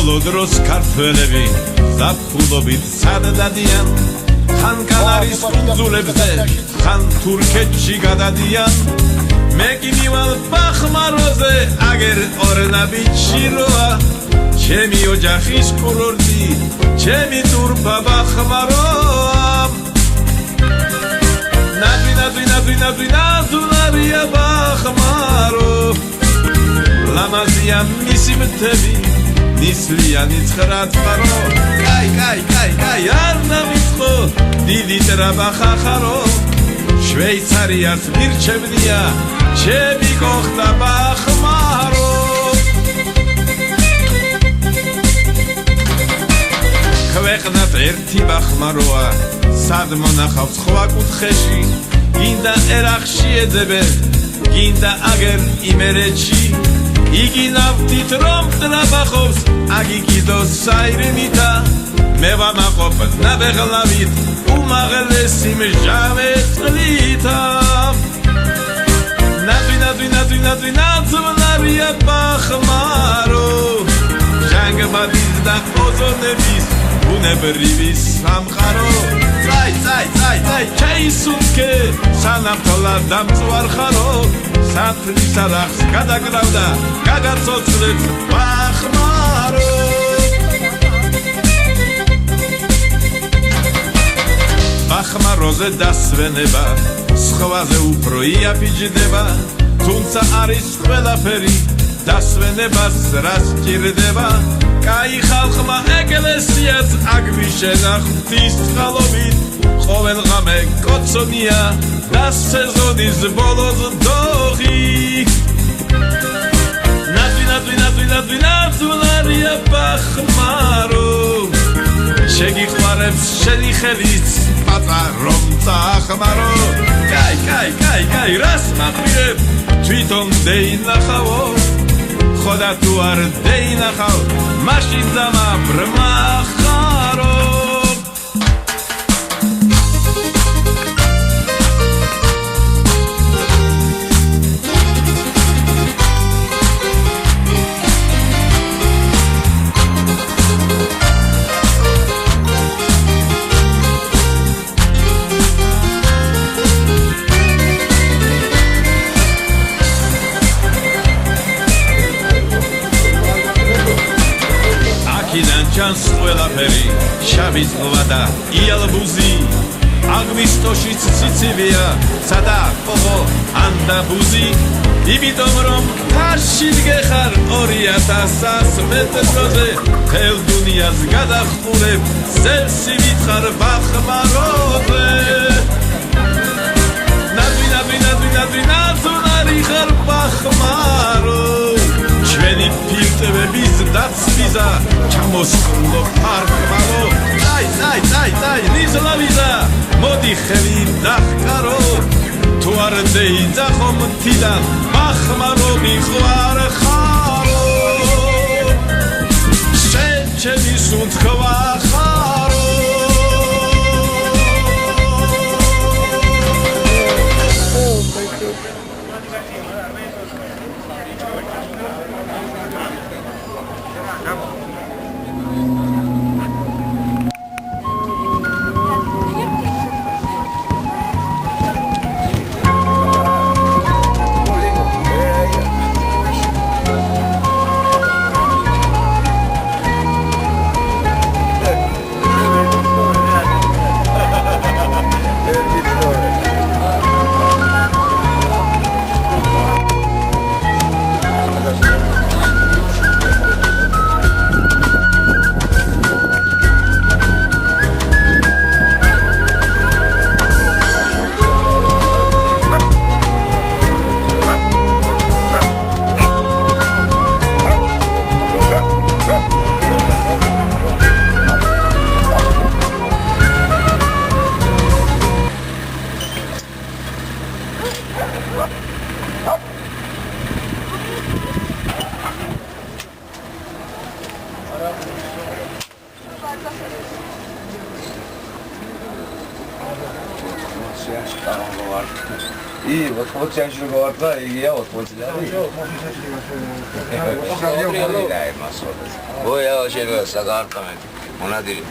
ბოლო დროს ქართველები ზაფხულობით სად დადიან ხან კანარის კუნძულებზე ხან თურქეთში გადადიან მე კი მივალ ბახმაროზე აგერ ორნაბიჯი როა ჩემი ოჯახის კურორტი ჩემი თურქა ბახმაროა ნადვინადვინადვინადვინადვინადვინარია ბახმარო ლამაზია მისი მთები ნისლიანი ცხრაწყარო კაი არ დამიწყო დიდი ტრაბახა ხარო შვეიცარიას მირჩევნია ჩემი გოხდა ბახმარო ქვეყნად ერთი ბახმაროა სად მონახავს სხვა კუთხეში გინდა ერახში ეძებენ გინდა აგერ იმერეთში იგი ნავთით რომ ტრაბახობს აგიგიდოს საირმითა მე ვამაყობ ნაბეღლავით უმაღლესი მჟავე წყლითა ნადვინადვინადვინადვინადვინარია ბახმარო ჟანგბადის და ოზონების ბუნებრივი სამყარო წაი ჩაისუნთქე სანამ თოლა დამწვარხარო საფრის არახს გადაკრავდა გაგაცოცხლებს ბახმარო ბახმაროზე დასვენება სხვაზე უფრო იაფიჯდება თუმცა არის ყველაფერი დასვენებას რას ჭირდება კაი ხალხმა ეკლესიას აგვიშენა ღვთის წყალობით ყოველ ღამე კოცონია და სეზონის ბოლოს დოღი ნადვინადვინადვინადვინადვინარია ბახმარო შეგიყვარებს შენი ხელით პატარო წახმარო კაი რას მაყირებ თვითონ დეინახავო ხოდა თუ არ დეინახავ მაშინ დამაბრმახარო ჩანს ყველაფერი შავი ზღვა და იალბუზი აგვისტოშიც ციცივია სადა ყოღო ანდაბუზი იმიტომ რომ ფარში გეხარ 2000 მეტროზე ხელ დუნიას გადახურებ ზევსი ვითხარ ბახმაროზე ნადვინადვინადვინადვინადვინადვინარი ხარ ბახმარო ჩვენი ფილტვების დაცვიზა ჩამოსხლო ფარკმარო წაი ნიზლავიზა მოდი ხელი დახკარო თუ არ დეიძახო მთიდან ბახმარო მიყვარ ხარო შენ ჩემი სუნთქვა ხარო ი 80-ში რო გავარდა, იგია 80-ში. მოია შეიძლება საგარტამენტი. მონადირი.